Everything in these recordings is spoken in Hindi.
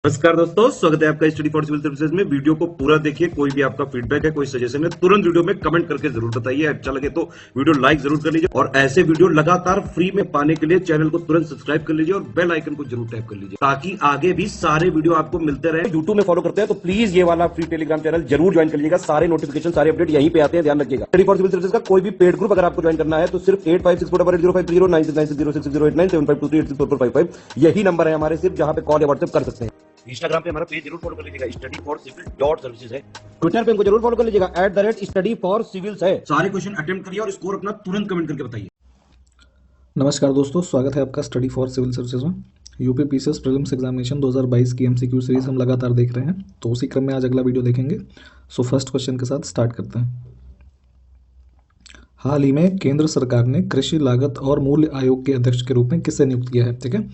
नमस्कार दोस्तों, स्वागत है आपका स्टडी फॉर सिविल सर्विसेज में। वीडियो को पूरा देखिए। कोई भी आपका फीडबैक है, कोई सजेशन है, तुरंत वीडियो में कमेंट करके जरूर बताइए। अच्छा लगे तो वीडियो लाइक जरूर कर लीजिए और ऐसे वीडियो लगातार फ्री में पाने के लिए चैनल को तुरंत सब्सक्राइब कर लीजिए और बेल आइकन को जरूर टैप कर लीजिए ताकि आगे भी सारे वीडियो आपको मिलते रहे। यूट्यूब में फॉलो करते हैं तो प्लीज ये वाला फ्री टेलीग्राम चैनल जरूर ज्वाइन कर लीजिएगा। सारे नोटिफिकेशन, सारे अपडेट यहीं पे आते हैं, ध्यान रखिएगा। स्टडी फॉर सिविल सर्विसेज का कोई भी पेड ग्रुप अगर आपको ज्वाइन करना है तो सिर्फ 856480560660897523864455 यही नंबर है हमारे, सिर्फ जहां पे कॉल या व्हाट्सएप कर सकते हैं। इंस्टाग्राम पे हमारा पेज जरूर फॉलो कर लीजिएगा, study for civil dot services है। ट्विटर पे हमको जरूर फॉलो कर लीजिएगा, @स्टडी फॉर सिविल्स है। सारे क्वेश्चन अटेम्प्ट करिए और स्कोर अपना तुरंत कमेंट करके बताइए। नमस्कार दोस्तों, स्वागत है आपका स्टडी फॉर सिविल सर्विसेज में। यूपी पीसीएस प्रीलिम्स एग्जामिनेशन 2022 की एमसीक्यू सीरीज हम लगातार देख रहे हैं, तो उसी क्रम में आज अगला वीडियो देखेंगे। सो फर्स्ट क्वेश्चन के साथ स्टार्ट करते हैं। हाल ही में केंद्र सरकार ने कृषि लागत और मूल्य आयोग के अध्यक्ष के रूप में किसे नियुक्त किया है? ठीक है,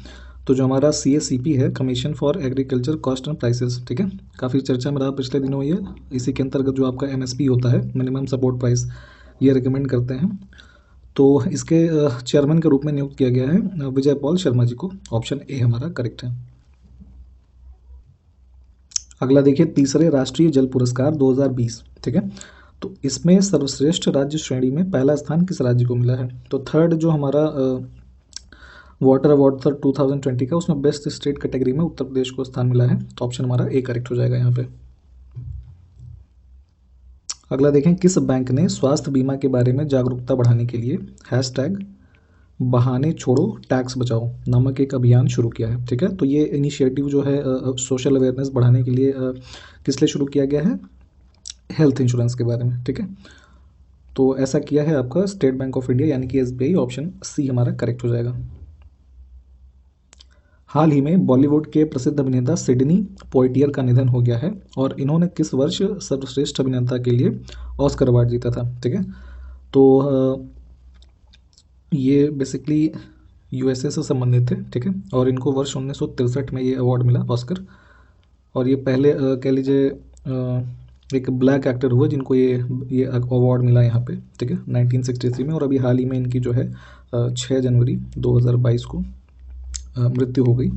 तो जो हमारा CACP है, commission for agriculture cost and prices, ठीक है, काफ़ी चर्चा में रहा पिछले दिनों ये। इसी के अंतर्गत जो आपका MSP होता है, मिनिमम सपोर्ट प्राइस, ये रिकमेंड करते हैं। तो इसके चेयरमैन के रूप में नियुक्त किया गया है विजय पॉल शर्मा जी को। ऑप्शन ए हमारा करेक्ट है। अगला देखिए, तीसरे राष्ट्रीय जल पुरस्कार 2020, ठीक है, तो इसमें सर्वश्रेष्ठ राज्य श्रेणी में पहला स्थान किस राज्य को मिला है? तो थर्ड जो हमारा वाटर अवार्ड था 2020 का, उसमें बेस्ट स्टेट कैटेगरी में उत्तर प्रदेश को स्थान मिला है। तो ऑप्शन हमारा ए करेक्ट हो जाएगा यहाँ पे। अगला देखें, किस बैंक ने स्वास्थ्य बीमा के बारे में जागरूकता बढ़ाने के लिए #बहाने छोड़ो टैक्स बचाओ नामक एक अभियान शुरू किया है? ठीक है, तो ये इनिशिएटिव जो है सोशल अवेयरनेस बढ़ाने के लिए किस लिए शुरू किया गया है? हेल्थ इंश्योरेंस के बारे में। ठीक है, तो ऐसा किया है आपका स्टेट बैंक ऑफ इंडिया यानी कि SBI। ऑप्शन सी हमारा करेक्ट हो जाएगा। हाल ही में बॉलीवुड के प्रसिद्ध अभिनेता सिडनी पोइटियर का निधन हो गया है और इन्होंने किस वर्ष सर्वश्रेष्ठ अभिनेता के लिए ऑस्कर अवार्ड जीता था? ठीक है, तो ये बेसिकली USA से संबंधित थे, ठीक है, और इनको वर्ष 1963 में ये अवार्ड मिला ऑस्कर। और ये पहले कह लीजिए एक ब्लैक एक्टर हुए जिनको ये अवार्ड मिला यहाँ पे, ठीक है, 1963 में। और अभी हाल ही में इनकी जो है 6 जनवरी 2022 को मृत्यु हो गई।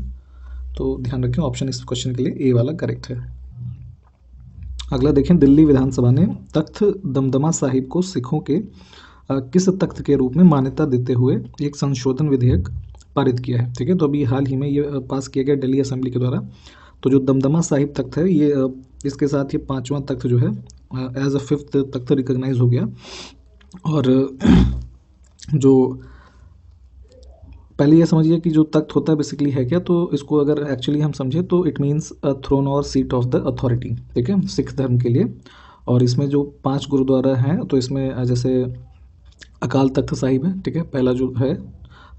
तो ध्यान रखें, ऑप्शन इस क्वेश्चन के लिए ए वाला करेक्ट है। अगला देखें, दिल्ली विधानसभा ने तख्त दमदमा साहिब को सिखों के किस तख्त के रूप में मान्यता देते हुए एक संशोधन विधेयक पारित किया है? ठीक है, तो अभी हाल ही में ये पास किया गया दिल्ली असेंबली के द्वारा। तो जो दमदमा साहिब तख्त है, ये इसके साथ ये 5वां तख्त जो है as a 5th Takht recognise हो गया। और जो पहले ये समझिए कि जो तख्त होता है बेसिकली है क्या, तो इसको अगर एक्चुअली हम समझे तो इट मीन्स थ्रोन और सीट ऑफ द अथॉरिटी, ठीक है, सिख धर्म के लिए। और इसमें जो 5 गुरुद्वारा हैं, तो इसमें जैसे अकाल तख्त साहिब है, ठीक है, पहला जो है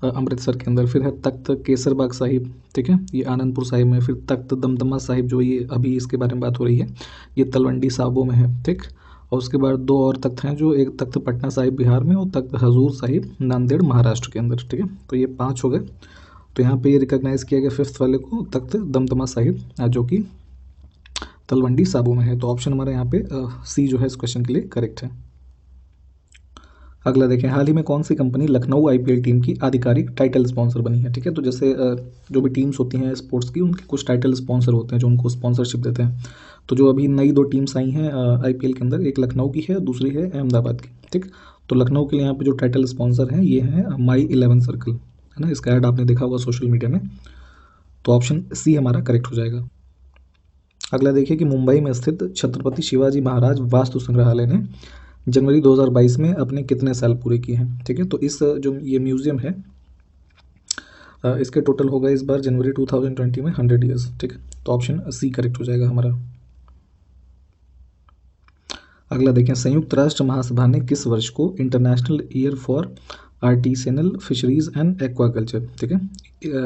अमृतसर के अंदर। फिर है तख्त केसरबाग साहिब, ठीक है, ये आनंदपुर साहिब में। फिर तख्त दमदमा साहिब जो ये अभी इसके बारे में बात हो रही है, ये तलवंडी साबो में है, ठीक। और उसके बाद 2 और तख्त हैं, जो एक तख्त पटना साहिब बिहार में और तख्त हजूर साहिब नांदेड़ महाराष्ट्र के अंदर, ठीक है। तो ये 5 हो गए। तो यहाँ पे ये रिकॉग्नाइज किया गया 5th वाले को, तख्त दमदमा साहिब, जो कि तलवंडी साबो में है। तो ऑप्शन हमारा यहाँ पे सी जो है इस क्वेश्चन के लिए करेक्ट है। अगला देखें, हाल ही में कौन सी कंपनी लखनऊ IPL टीम की आधिकारिक टाइटल स्पॉन्सर बनी है? ठीक है, तो जैसे जो भी टीम्स होती हैं स्पोर्ट्स की, उनके कुछ टाइटल स्पॉन्सर होते हैं जो उनको स्पॉन्सरशिप देते हैं। तो जो अभी नई 2 टीम्स आई हैं IPL के अंदर, एक लखनऊ की है, दूसरी है अहमदाबाद की, ठीक। तो लखनऊ के लिए यहाँ पे जो टाइटल स्पॉन्सर हैं ये हैं My 11 सर्कल, है ना, इसका ऐड आपने देखा होगा सोशल मीडिया में। तो ऑप्शन सी हमारा करेक्ट हो जाएगा। अगला देखिए कि मुंबई में स्थित छत्रपति शिवाजी महाराज वास्तु संग्रहालय ने जनवरी 2022 में अपने कितने साल पूरे किए हैं? ठीक है, तो इस जो ये म्यूजियम है इसके टोटल होगा इस बार जनवरी 2020 में 100 ईयर्स, ठीक है। तो ऑप्शन सी करेक्ट हो जाएगा हमारा। अगला देखें, संयुक्त राष्ट्र महासभा ने किस वर्ष को international year for artisanal fisheries and aquaculture, ठीक है,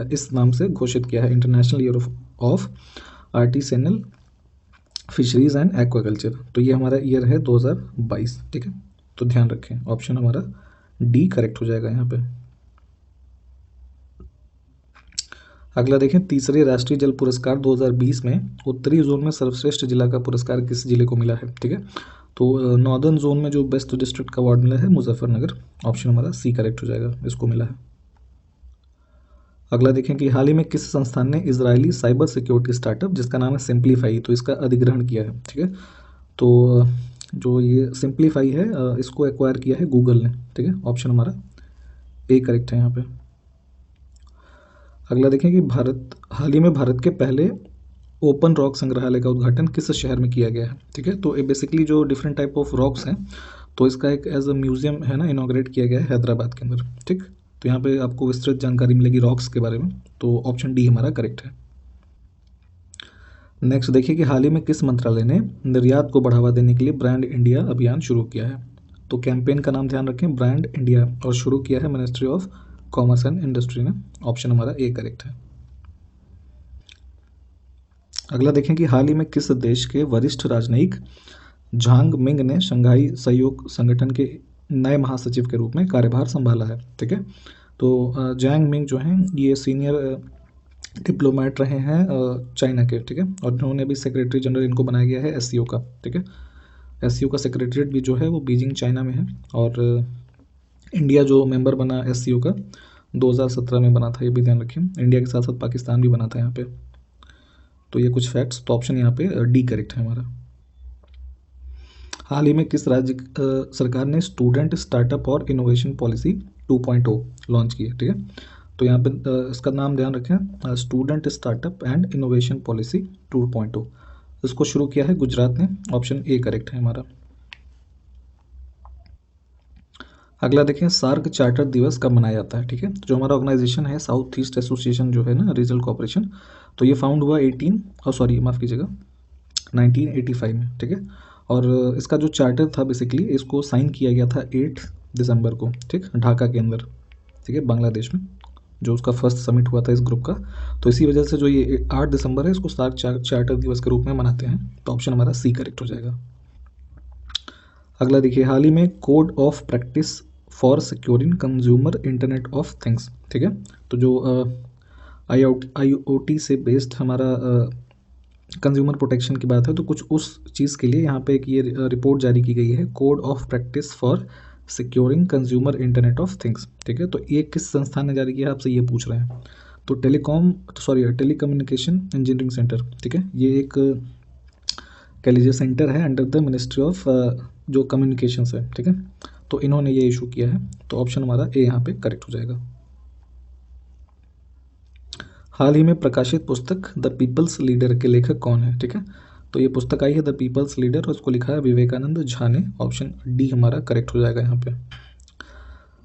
इस नाम से घोषित किया है, international year of artisanal fisheries and aquaculture. तो ये हमारा ईयर है 2022, ठीक है। तो ध्यान रखें, ऑप्शन हमारा डी करेक्ट हो जाएगा यहाँ पे। अगला देखें, तीसरे राष्ट्रीय जल पुरस्कार 2020 में उत्तरी जोन में सर्वश्रेष्ठ जिला का पुरस्कार किस जिले को मिला है? ठीक है, तो नॉर्दर्न जोन में जो बेस्ट डिस्ट्रिक्ट का अवार्ड मिला है मुजफ्फरनगर। ऑप्शन हमारा सी करेक्ट हो जाएगा, इसको मिला है। अगला देखें कि हाल ही में किस संस्थान ने इजरायली साइबर सिक्योरिटी स्टार्टअप जिसका नाम है सिंप्लीफाई, तो इसका अधिग्रहण किया है। ठीक है, तो जो ये सिंप्लीफाई है इसको एक्वायर किया है गूगल ने। ठीक है, ऑप्शन हमारा ए करेक्ट है यहाँ पे। अगला देखें कि हाल ही में भारत के पहले ओपन रॉक संग्रहालय का उद्घाटन किस शहर में किया गया है। ठीक है, तो ये बेसिकली जो डिफरेंट टाइप ऑफ रॉक्स हैं, तो इसका एक एज अ म्यूजियम है ना इनॉग्रेट किया गया है हैदराबाद के अंदर। ठीक, तो यहाँ पे आपको विस्तृत जानकारी मिलेगी रॉक्स के बारे में, तो ऑप्शन डी हमारा करेक्ट है। नेक्स्ट देखिए कि हाल ही में किस मंत्रालय ने निर्यात को बढ़ावा देने के लिए ब्रांड इंडिया अभियान शुरू किया है। तो कैंपेन का नाम ध्यान रखें ब्रांड इंडिया, और शुरू किया है ministry of commerce and industry ने। ऑप्शन हमारा ए करेक्ट है। अगला देखें कि हाल ही में किस देश के वरिष्ठ राजनयिक झांग मिंग ने शंघाई सहयोग संगठन के नए महासचिव के रूप में कार्यभार संभाला है। ठीक है, तो जैंग मिंग जो हैं ये सीनियर डिप्लोमेट रहे हैं चाइना के। ठीक है, और इन्होंने भी सेक्रेटरी जनरल इनको बनाया गया है एससीओ का। ठीक है, एससीओ का सेक्रेटरीट भी जो है वो बीजिंग चाइना में है, और इंडिया जो मेंबर बना एससीओ का 2017 में बना था, ये भी ध्यान रखें। इंडिया के साथ साथ पाकिस्तान भी बना था यहाँ पे। तो ये कुछ फैक्ट्स, तो ऑप्शन यहाँ पे डी करेक्ट है हमारा। हाल ही में किस राज्य सरकार ने स्टूडेंट स्टार्टअप और इनोवेशन पॉलिसी 2.0 लॉन्च की है। ठीक है, तो यहाँ पे इसका नाम ध्यान रखें student startup and innovation policy 2.0। इसको शुरू किया है गुजरात ने। ऑप्शन ए करेक्ट है हमारा। अगला देखें सार्क चार्टर दिवस कब मनाया जाता है। ठीक है, तो जो हमारा ऑर्गेनाइजेशन है साउथ ईस्ट एसोसिएशन जो है ना रीजनल कॉर्पोरेशन, तो ये फाउंड हुआ 1985 में। ठीक है, और इसका जो चार्टर था बेसिकली इसको साइन किया गया था 8 दिसंबर को। ठीक, ढाका के अंदर। ठीक है, बांग्लादेश में जो उसका फर्स्ट समिट हुआ था इस ग्रुप का, तो इसी वजह से जो ये 8 दिसंबर है इसको सार्क चार्टर दिवस के रूप में मनाते हैं। तो ऑप्शन हमारा सी करेक्ट हो जाएगा। अगला देखिए हाल ही में code of practice for securing consumer internet of things. ठीक है, तो जो IoT से बेस्ड हमारा कंज्यूमर प्रोटेक्शन की बात है, तो कुछ उस चीज़ के लिए यहाँ पे एक ये रिपोर्ट जारी की गई है code of practice for securing consumer internet of things. ठीक है, तो ये किस संस्थान ने जारी किया आपसे ये पूछ रहे हैं। तो टेलीकम्युनिकेशन इंजीनियरिंग सेंटर। ठीक है, ये एक कह लीजिए सेंटर है अंडर द मिनिस्ट्री ऑफ जो कम्युनिकेशंस है। ठीक है, तो इन्होंने ये इशू किया है। तो ऑप्शन हमारा ए यहाँ पे करेक्ट हो जाएगा। हाल ही में प्रकाशित पुस्तक द पीपल्स लीडर के लेखक कौन है। ठीक है, तो ये पुस्तक आई है द पीपल्स लीडर और उसको लिखा है विवेकानंद झा ने। ऑप्शन डी हमारा करेक्ट हो जाएगा यहाँ पे।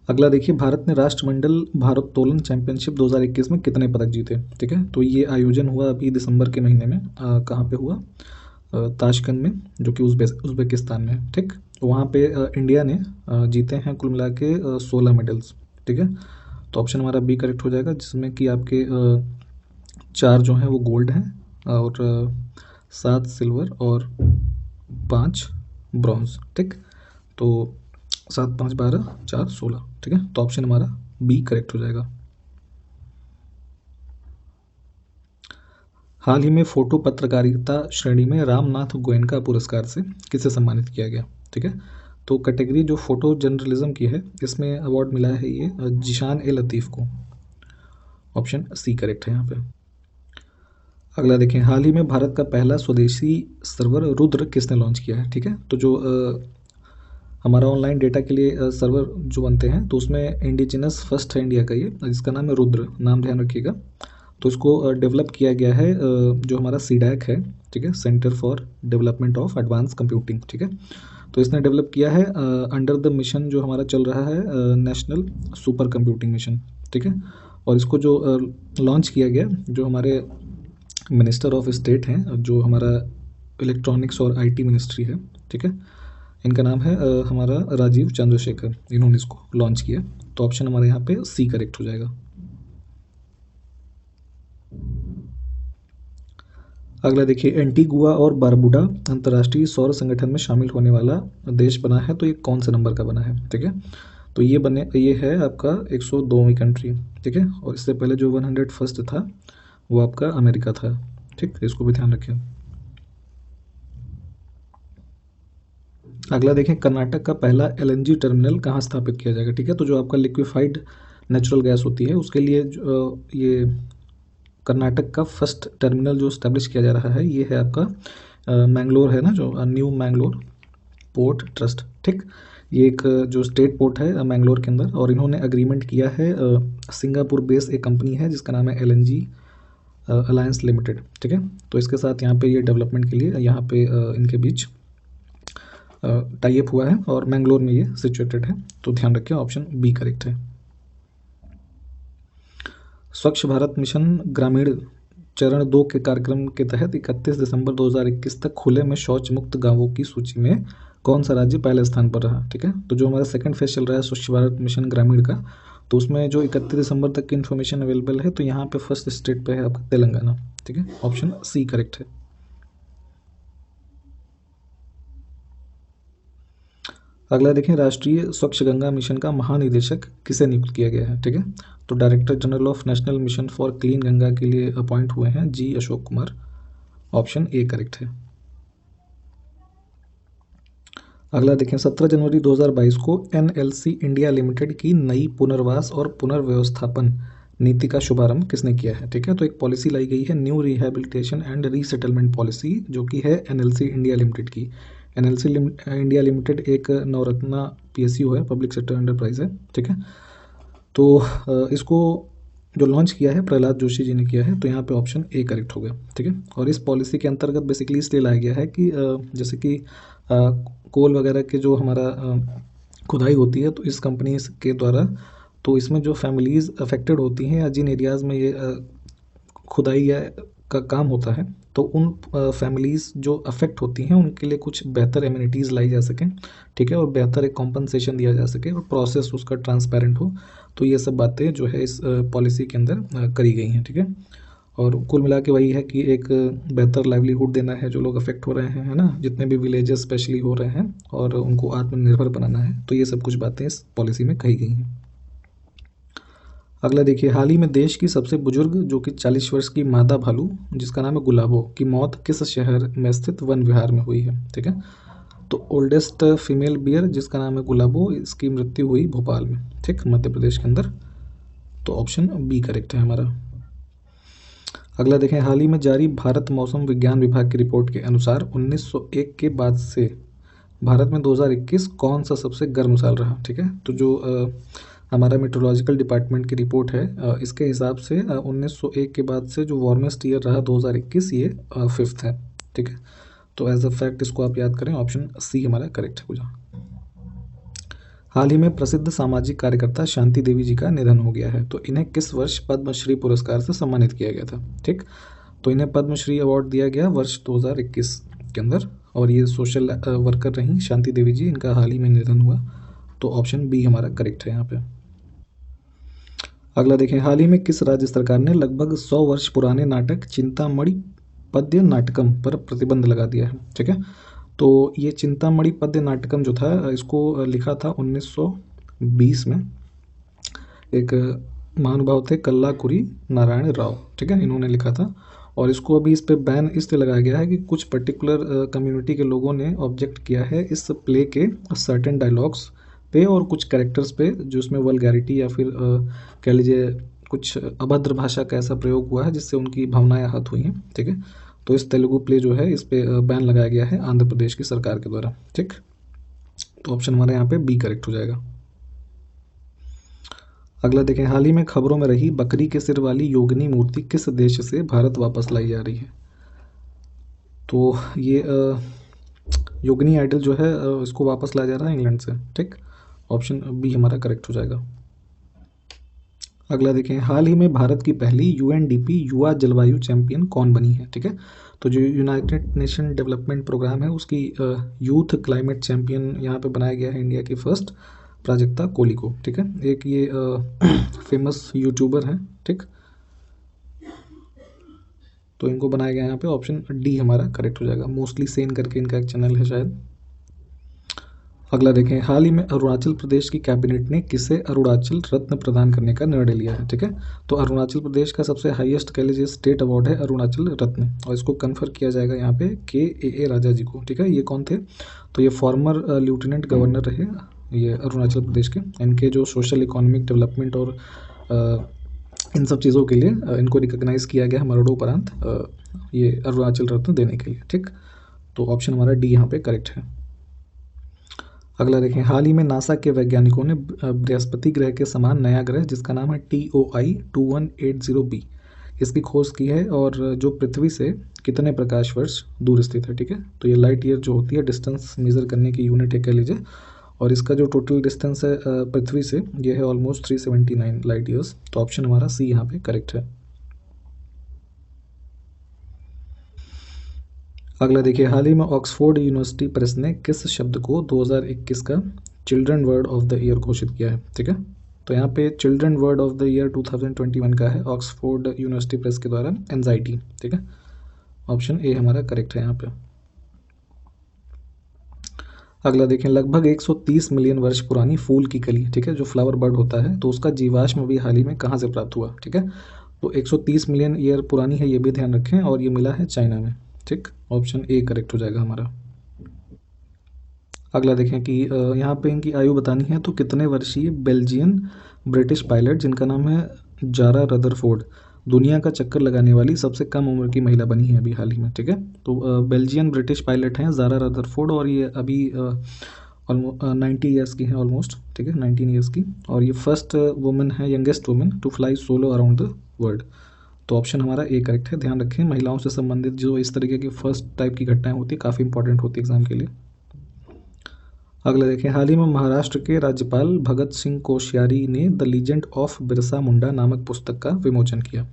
अगला देखिए भारत ने राष्ट्रमंडल भारोत्तोलन चैंपियनशिप 2021 में कितने पदक जीते। ठीक है, तो ये आयोजन हुआ अभी दिसंबर के महीने में। कहाँ पे हुआ, ताशकंद में, जो कि उज़्बेकिस्तान में है। ठीक, तो वहाँ पे इंडिया ने जीते हैं कुल मिला के 16 मेडल्स। ठीक है, तो ऑप्शन हमारा बी करेक्ट हो जाएगा, जिसमें कि आपके 4 जो हैं वो गोल्ड हैं और 7 सिल्वर और 5 ब्रॉन्ज। ठीक, तो 7 5 12 4 16। ठीक है, तो ऑप्शन हमारा बी करेक्ट हो जाएगा। हाल ही में फोटो पत्रकारिता श्रेणी में रामनाथ गोयनका पुरस्कार से किसे सम्मानित किया गया। ठीक है, तो कैटेगरी जो फोटो जर्नलिज्म की है इसमें अवार्ड मिला है ये जिशान ए लतीफ़ को। ऑप्शन सी करेक्ट है यहाँ पे। अगला देखें हाल ही में भारत का पहला स्वदेशी सर्वर रुद्र किसने लॉन्च किया है। ठीक है, तो जो हमारा ऑनलाइन डेटा के लिए सर्वर जो बनते हैं तो उसमें इंडिजिनस फर्स्ट है इंडिया का ये, जिसका नाम है रुद्र, नाम ध्यान रखिएगा। तो इसको डेवलप किया गया है जो हमारा सीडैक है। ठीक है, centre for development of advance computing. ठीक है, तो इसने डेवलप किया है अंडर द मिशन जो हमारा चल रहा है नेशनल सुपर कंप्यूटिंग मिशन। ठीक है, और इसको जो लॉन्च किया गया जो हमारे मिनिस्टर ऑफ स्टेट हैं, जो हमारा इलेक्ट्रॉनिक्स और IT मिनिस्ट्री है। ठीक है, इनका नाम है हमारा राजीव चंद्रशेखर, इन्होंने इसको लॉन्च किया। तो ऑप्शन हमारे यहाँ पे सी करेक्ट हो जाएगा। अगला देखिए एंटीगुआ और बारबुडा अंतर्राष्ट्रीय सौर संगठन में शामिल होने वाला देश बना है, तो ये कौन से नंबर का बना है। ठीक है, तो ये है आपका 102वीं कंट्री। ठीक है, और इससे पहले जो 101st था वो आपका अमेरिका था। ठीक, इसको भी ध्यान रखें। अगला देखें कर्नाटक का पहला LNG टर्मिनल कहाँ स्थापित किया जाएगा। ठीक है, तो जो आपका लिक्विफाइड नेचुरल गैस होती है, उसके लिए ये कर्नाटक का फर्स्ट टर्मिनल जो इस्टेब्लिश किया जा रहा है ये है आपका मैंगलोर है ना, जो न्यू मैंगलोर पोर्ट ट्रस्ट, ठीक। ये एक जो स्टेट पोर्ट है मैंगलोर के अंदर, और इन्होंने अग्रीमेंट किया है सिंगापुर बेस एक कंपनी है जिसका नाम है LNG अलायंस लिमिटेड, ठीक है। तो इसके साथ यहाँ पे ये डेवलपमेंट के लिए यहाँ पे इनके बीच टाई अप हुआ है और मैंगलोर में ये सिचुएटेड है, तो ध्यान रखिए ऑप्शन बी करेक्ट है। स्वच्छ भारत मिशन ग्रामीण चरण 2 के कार्यक्रम के तहत 31 दिसंबर 2021 तक खुले में शौच मुक्त गांवों की सूची में कौन सा राज्य पहले स्थान पर रहा, ठीक है। तो जो हमारा सेकंड फेज चल रहा है स्वच्छ भारत मिशन ग्रामीण का, तो उसमें जो 31 दिसंबर तक की इन्फॉर्मेशन अवेलेबल है, तो यहाँ पे फर्स्ट स्टेट पे है आपका तेलंगाना, ठीक है। ऑप्शन सी करेक्ट है। अगला देखें, राष्ट्रीय स्वच्छ गंगा मिशन का महानिदेशक किसे नियुक्त किया गया है, ठीक है। तो director general of national mission for clean Ganga के लिए अपॉइंट हुए हैं जी Ashok Kumar, option A correct है। अगला देखें, 17 जनवरी 2022 को NLC इंडिया लिमिटेड की नई पुनर्वास और पुनर्व्यवस्थापन नीति का शुभारंभ किसने किया है, ठीक है। तो एक पॉलिसी लाई गई है new rehabilitation and resettlement policy, जो कि है NLC इंडिया लिमिटेड की। NLC इंडिया लिमिटेड एक नवरत्ना PSU है, पब्लिक सेक्टर एंटरप्राइज है, ठीक है। तो इसको जो लॉन्च किया है प्रहलाद जोशी जी ने किया है, तो यहाँ पे ऑप्शन ए करेक्ट हो गया, ठीक है। और इस पॉलिसी के अंतर्गत बेसिकली इसलिए लाया गया है कि जैसे कि कोल वगैरह के जो हमारा खुदाई होती है, तो इस कंपनी के द्वारा, तो इसमें जो फैमिलीज़ अफेक्टेड होती हैं या जिन एरियाज़ में ये खुदाई या का काम होता है, तो उन फैमिलीज़ जो अफेक्ट होती हैं उनके लिए कुछ बेहतर एमिनिटीज़ लाई जा सकें, ठीक है, और बेहतर एक कॉम्पनसेशन दिया जा सके और प्रोसेस उसका ट्रांसपेरेंट हो। तो ये सब बातें जो है इस पॉलिसी के अंदर करी गई हैं, ठीक है। और कुल मिला के वही है कि एक बेहतर लाइवलीहुड देना है जो लोग अफेक्ट हो रहे हैं, है ना, जितने भी विलेजेस स्पेशली हो रहे हैं, और उनको आत्मनिर्भर बनाना है। तो ये सब कुछ बातें इस पॉलिसी में कही गई हैं। अगला देखिए, हाल ही में देश की सबसे बुजुर्ग जो कि 40 वर्ष की मादा भालू जिसका नाम है गुलाबो की मौत किस शहर में स्थित वन विहार में हुई है, ठीक है। तो ओल्डेस्ट फीमेल बियर जिसका नाम है गुलाबो, इसकी मृत्यु हुई भोपाल में, ठीक, मध्य प्रदेश के अंदर। तो ऑप्शन बी करेक्ट है हमारा। अगला देखें, हाल ही में जारी भारत मौसम विज्ञान विभाग की रिपोर्ट के अनुसार 1901 के बाद से भारत में 2021 कौन सा सबसे गर्म साल रहा, ठीक है। तो जो हमारा मेट्रोलॉजिकल डिपार्टमेंट की रिपोर्ट है, इसके हिसाब से 1901 के बाद से जो वार्मेस्ट ईयर रहा 2021, ये 5th है, ठीक है। तो एज अ फैक्ट इसको आप याद करें, ऑप्शन सी हमारा करेक्ट हो जाए। हाल ही में प्रसिद्ध सामाजिक कार्यकर्ता शांति देवी जी का निधन हो गया है, तो इन्हें किस वर्ष पद्मश्री पुरस्कार से सम्मानित किया गया था, ठीक। तो इन्हें पद्मश्री अवार्ड दिया गया वर्ष 2021 के अंदर, और ये सोशल वर्कर रहीं शांति देवी जी, इनका हाल ही में निधन हुआ। तो ऑप्शन बी हमारा करेक्ट है यहाँ पे। अगला देखें, हाल ही में किस राज्य सरकार ने लगभग 100 वर्ष पुराने नाटक चिंतामणि पद्य नाटकम पर प्रतिबंध लगा दिया है, ठीक है। तो ये चिंतामणि पद्य नाटकम जो था, इसको लिखा था 1920 में एक महानुभाव थे कल्लाकुरी नारायण राव, ठीक है, इन्होंने लिखा था। और इसको अभी इस पे बैन इसलिए लगाया गया है कि कुछ पर्टिकुलर कम्युनिटी के लोगों ने ऑब्जेक्ट किया है इस प्ले के सर्टेन डायलॉग्स पे और कुछ कैरेक्टर्स पे, जो इसमें वल्गैरिटी या फिर कह लीजिए कुछ अभद्र भाषा का ऐसा प्रयोग हुआ है जिससे उनकी भावनाएं आहत हुई हैं, ठीक है। तो इस तेलुगु प्ले जो है इस पे बैन लगाया गया है आंध्र प्रदेश की सरकार के द्वारा, ठीक। तो ऑप्शन हमारे यहाँ पे बी करेक्ट हो जाएगा। अगला देखें, हाल ही में खबरों में रही बकरी के सिर वाली योगिनी मूर्ति किस देश से भारत वापस लाई जा रही है। तो ये योगिनी आइडल जो है इसको वापस लाया जा रहा है इंग्लैंड से, ठीक। ऑप्शन बी हमारा करेक्ट हो जाएगा। अगला देखें, हाल ही में भारत की पहली UNDP युवा जलवायु चैंपियन कौन बनी है, ठीक है। तो जो यूनाइटेड नेशन डेवलपमेंट प्रोग्राम है उसकी यूथ क्लाइमेट चैंपियन यहाँ पे बनाया गया है इंडिया की फर्स्ट प्राजक्ता कोली को, ठीक है। एक ये फेमस यूट्यूबर हैं, ठीक। तो इनको बनाया गया यहाँ पे, ऑप्शन डी हमारा करेक्ट हो जाएगा। मोस्टली सेन करके इनका एक चैनल है शायद। अगला देखें, हाल ही में अरुणाचल प्रदेश की कैबिनेट ने किसे अरुणाचल रत्न प्रदान करने का निर्णय लिया है, ठीक है। तो अरुणाचल प्रदेश का सबसे हाईएस्ट कह लीजिए स्टेट अवार्ड है अरुणाचल रत्न, और इसको कन्फर किया जाएगा यहाँ पे KAA राजा जी को, ठीक है। ये कौन थे, तो ये फॉर्मर लेफ्टिनेंट गवर्नर रहे ये अरुणाचल प्रदेश के, इनके जो सोशल इकोनॉमिक डेवलपमेंट और इन सब चीज़ों के लिए इनको रिकॉग्नाइज़ किया गया है मरणोपरांत ये अरुणाचल रत्न देने के लिए। ठीक, तो ऑप्शन हमारा डी यहाँ पे करेक्ट है। अगला देखें, हाल ही में नासा के वैज्ञानिकों ने बृहस्पति ग्रह के समान नया ग्रह जिसका नाम है TOI 2180b इसकी खोज की है, और जो पृथ्वी से कितने प्रकाश वर्ष दूर स्थित है। ठीक है, तो ये लाइट ईयर जो होती है डिस्टेंस मेज़र करने की यूनिट है कह लीजिए, और इसका जो टोटल डिस्टेंस है पृथ्वी से ये है ऑलमोस्ट 379 लाइट ईयर्स। तो ऑप्शन हमारा सी यहाँ पे करेक्ट है। अगला देखिए, हाल ही में ऑक्सफोर्ड यूनिवर्सिटी प्रेस ने किस शब्द को 2021 का children word of the year घोषित किया है। ठीक है, तो यहाँ पे children word of the year 2021 का है ऑक्सफोर्ड यूनिवर्सिटी प्रेस के द्वारा एंजाइटी। ठीक है, ऑप्शन ए हमारा करेक्ट है यहाँ पे। अगला देखें, लगभग 130 मिलियन वर्ष पुरानी फूल की कली, ठीक है, जो फ्लावर बर्ड होता है, तो उसका जीवाश्म भी हाल ही में कहाँ से प्राप्त हुआ। ठीक है, तो 130 मिलियन ईयर पुरानी है, ये भी ध्यान रखें, और ये मिला है चाइना में। ठीक, ऑप्शन ए करेक्ट हो जाएगा हमारा। अगला देखें कि यहाँ पे इनकी आयु बतानी है, तो कितने वर्षीय बेल्जियन ब्रिटिश पायलट जिनका नाम है जारा रदरफोर्ड दुनिया का चक्कर लगाने वाली सबसे कम उम्र की महिला बनी है अभी हाल ही में। ठीक है, तो बेल्जियन ब्रिटिश पायलट हैं जारा रदरफोर्ड, और ये अभी 90 ईयर्स की हैं ऑलमोस्ट। ठीक है, 19 ईयर्स की, और ये फर्स्ट वुमेन है, youngest women to fly solo around the world. तो ऑप्शन हमारा ए करेक्ट है। ध्यान रखें, महिलाओं से संबंधित जो इस तरीके की फर्स्ट टाइप की घटनाएं होती है काफ़ी इंपॉर्टेंट होती है एग्जाम के लिए। अगला देखें, हाल ही में महाराष्ट्र के राज्यपाल भगत सिंह कोश्यारी ने the legend of Birsa Munda नामक पुस्तक का विमोचन किया।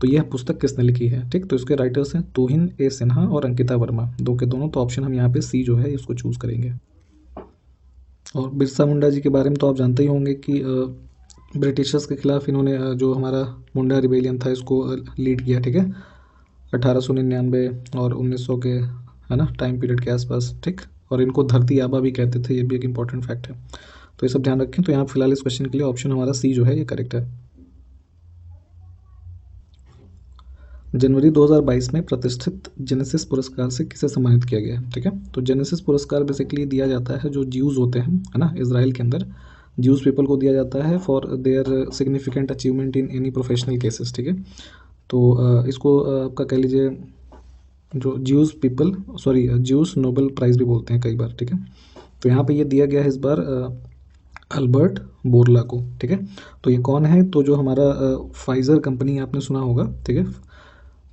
तो यह पुस्तक किसने लिखी है। ठीक, तो इसके राइटर्स हैं तुहिन ए सिन्हा और अंकिता वर्मा, दो के दोनों। तो ऑप्शन हम यहाँ पे सी जो है इसको चूज करेंगे। और बिरसा मुंडा जी के बारे में तो आप जानते ही होंगे कि ब्रिटिशर्स के खिलाफ इन्होंने जो हमारा मुंडा रिबेलियन था इसको लीड किया। ठीक है, 1899 और 1900 के है ना टाइम पीरियड के आसपास। ठीक, और इनको धरती आबा भी कहते थे, ये भी एक इंपॉर्टेंट फैक्ट है, तो ये सब ध्यान रखें। तो यहाँ फिलहाल इस क्वेश्चन के लिए ऑप्शन हमारा सी जो है ये करेक्ट है। जनवरी 2022 में प्रतिष्ठित जेनेसिस पुरस्कार से किसे सम्मानित किया गया है। ठीक है, तो जेनेसिस पुरस्कार बेसिकली दिया जाता है जो ज्यूज होते हैं, है ना, इजराइल के अंदर ज्यूज पीपल को दिया जाता है for their significant achievement in any professional cases. ठीक है, तो इसको आपका कह लीजिए जो Jews people Jews Nobel prize भी बोलते हैं कई बार। ठीक है, तो यहाँ पे ये दिया गया है इस बार अल्बर्ट बोरला को। ठीक है, तो ये कौन है, तो जो हमारा फाइज़र कंपनी आपने सुना होगा। ठीक है,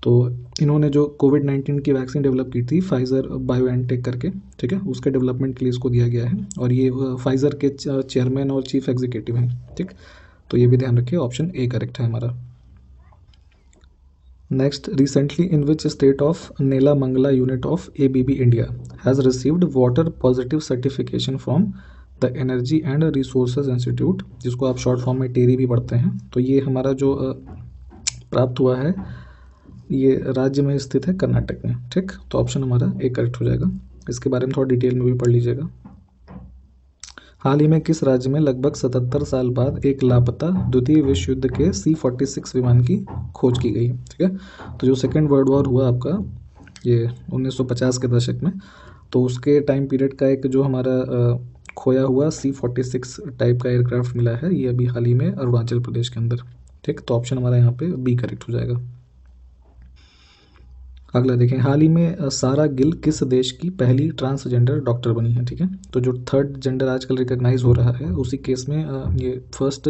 तो इन्होंने जो कोविड-19 की वैक्सीन डेवलप की थी फाइज़र बायोएनटेक करके। ठीक है, उसके डेवलपमेंट के लिए इसको दिया गया है, और ये फाइज़र के चेयरमैन और चीफ एग्जीक्यूटिव हैं। ठीक, तो ये भी ध्यान रखिए, ऑप्शन ए करेक्ट है हमारा। Next, recently in which state of Nelamangala unit of ABB India has received water positive certification from the energy and resources institute, जिसको आप शॉर्ट फॉर्म में टेरी भी पढ़ते हैं। तो ये हमारा जो प्राप्त हुआ है ये राज्य में स्थित है कर्नाटक में। ठीक, तो ऑप्शन हमारा ए करेक्ट हो जाएगा। इसके बारे में थोड़ा डिटेल में भी पढ़ लीजिएगा। हाल ही में किस राज्य में लगभग 77 साल बाद एक लापता द्वितीय विश्व युद्ध के C-46 विमान की खोज की गई। ठीक है, तो जो सेकेंड वर्ल्ड वॉर हुआ आपका ये 1950 के दशक में, तो उसके टाइम पीरियड का एक जो हमारा खोया हुआ C-46 टाइप का एयरक्राफ्ट मिला है, ये अभी हाल ही में अरुणाचल प्रदेश के अंदर। ठीक, तो ऑप्शन हमारा यहाँ पे बी करेक्ट हो जाएगा। अगला देखें, हाल ही में सारा गिल किस देश की पहली ट्रांसजेंडर डॉक्टर बनी है। ठीक है, तो जो थर्ड जेंडर आजकल रिकॉग्नाइज हो रहा है उसी केस में ये फर्स्ट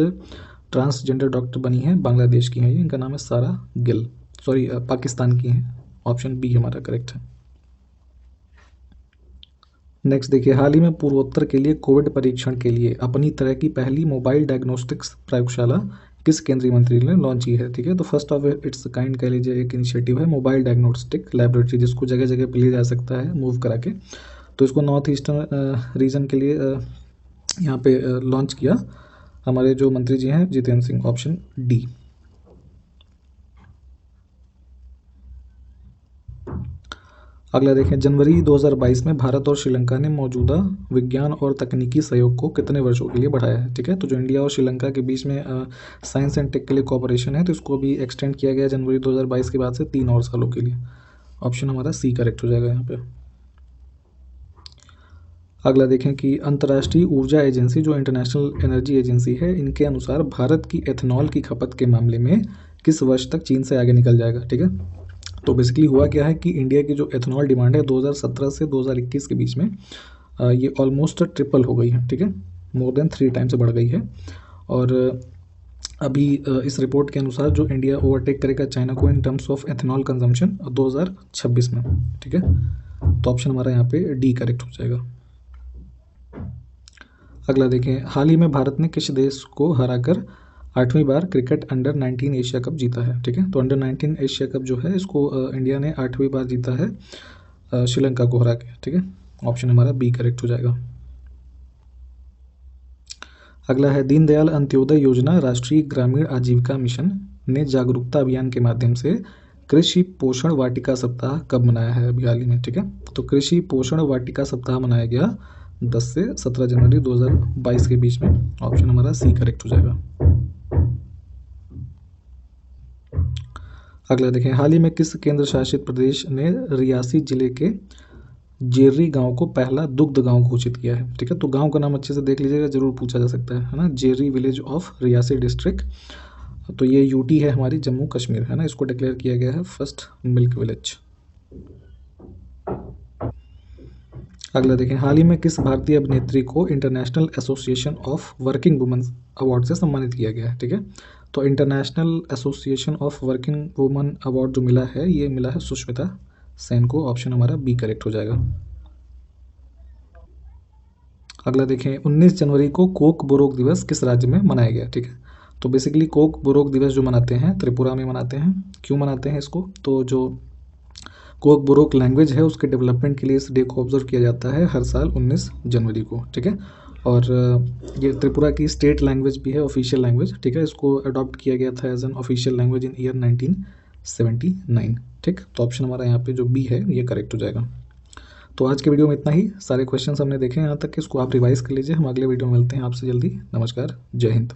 ट्रांसजेंडर डॉक्टर बनी है, बांग्लादेश की है ये, इनका नाम है सारा गिल, पाकिस्तान की है। ऑप्शन बी हमारा करेक्ट है। नेक्स्ट देखिए, हाल ही में पूर्वोत्तर के लिए कोविड परीक्षण के लिए अपनी तरह की पहली मोबाइल डायग्नोस्टिक्स प्रयोगशाला किस केंद्रीय मंत्री ने लॉन्च की है। ठीक है, तो फर्स्ट ऑफ इट्स काइंड कह लीजिए एक इनिशिएटिव है मोबाइल डायग्नोस्टिक लेबोरेटरी, जिसको जगह जगह पे लिया जा सकता है मूव करा के। तो इसको नॉर्थ ईस्टर्न रीजन के लिए यहाँ पे लॉन्च किया हमारे जो मंत्री जी हैं जितेंद्र सिंह, ऑप्शन डी। अगला देखें, जनवरी 2022 में भारत और श्रीलंका ने मौजूदा विज्ञान और तकनीकी सहयोग को कितने वर्षों के लिए बढ़ाया है। ठीक है, तो जो इंडिया और श्रीलंका के बीच में साइंस एंड टेक के लिए कोऑपरेशन है, तो इसको भी एक्सटेंड किया गया जनवरी 2022 के बाद से 3 और सालों के लिए। ऑप्शन हमारा सी करेक्ट हो जाएगा यहाँ पे। अगला देखें कि अंतर्राष्ट्रीय ऊर्जा एजेंसी जो इंटरनेशनल एनर्जी एजेंसी है, इनके अनुसार भारत की एथेनॉल की खपत के मामले में किस वर्ष तक चीन से आगे निकल जाएगा। ठीक है, तो बेसिकली हुआ क्या है कि इंडिया की जो एथेनॉल डिमांड है 2017 से 2021 के बीच में ये ऑलमोस्ट ट्रिपल हो गई है। ठीक है, मोर देन 3 टाइम्स बढ़ गई है। और अभी इस रिपोर्ट के अनुसार जो इंडिया ओवरटेक करेगा चाइना को in terms of ethanol consumption 2026 में। ठीक है, तो ऑप्शन हमारा यहाँ पे डी करेक्ट हो जाएगा। अगला देखें, हाल ही में भारत ने किस देश को हराकर 8वीं बार क्रिकेट अंडर 19 एशिया कप जीता है। ठीक है, तो अंडर 19 एशिया कप जो है इसको इंडिया ने 8वीं बार जीता है श्रीलंका को हरा के। ठीक है, ऑप्शन हमारा बी करेक्ट हो जाएगा। अगला है, दीनदयाल अंत्योदय योजना राष्ट्रीय ग्रामीण आजीविका मिशन ने जागरूकता अभियान के माध्यम से कृषि पोषण वाटिका सप्ताह कब मनाया है अभी हाल ही में। ठीक है, तो कृषि पोषण वाटिका सप्ताह मनाया गया 10 से 17 जनवरी 2022 के बीच में। ऑप्शन हमारा सी करेक्ट हो जाएगा। अगला देखें, हाल ही में किस केंद्र शासित प्रदेश ने रियासी जिले के जेर्री गांव को पहला दुग्ध गांव घोषित किया है। ठीक है, तो गांव का नाम अच्छे से देख लीजिएगा, जरूर पूछा जा सकता है ना, जेर्री विलेज ऑफ रियासी डिस्ट्रिक्ट। तो ये यूटी है हमारी जम्मू कश्मीर, है ना, इसको डिक्लेयर किया गया है फर्स्ट मिल्क विलेज। अगला देखें, हाल ही में किस भारतीय अभिनेत्री को international association of working women award से सम्मानित किया गया है। ठीक है, तो international association of working women award जो मिला है ये मिला है सुष्मिता सेन को। ऑप्शन हमारा बी करेक्ट हो जाएगा। अगला देखें, 19 जनवरी को कोक बोरोक दिवस किस राज्य में मनाया गया। ठीक है, तो बेसिकली कोक बोरोक दिवस जो मनाते हैं त्रिपुरा में मनाते हैं। क्यों मनाते हैं इसको, तो जो कोक बोरोक लैंग्वेज है उसके डेवलपमेंट के लिए इस डे को ऑब्जर्व किया जाता है हर साल 19 जनवरी को। ठीक है, और ये त्रिपुरा की स्टेट लैंग्वेज भी है, ऑफिशियल लैंग्वेज। ठीक है, इसको अडॉप्ट किया गया था as an official language in year 1979। ठीक, तो ऑप्शन हमारा यहाँ पे जो बी है ये करेक्ट हो जाएगा। तो आज के वीडियो में इतना ही, सारे क्वेश्चंस हमने देखे यहाँ तक, इसको आप रिवाइज कर लीजिए। हम अगले वीडियो में मिलते हैं आपसे जल्दी। नमस्कार, जय हिंद।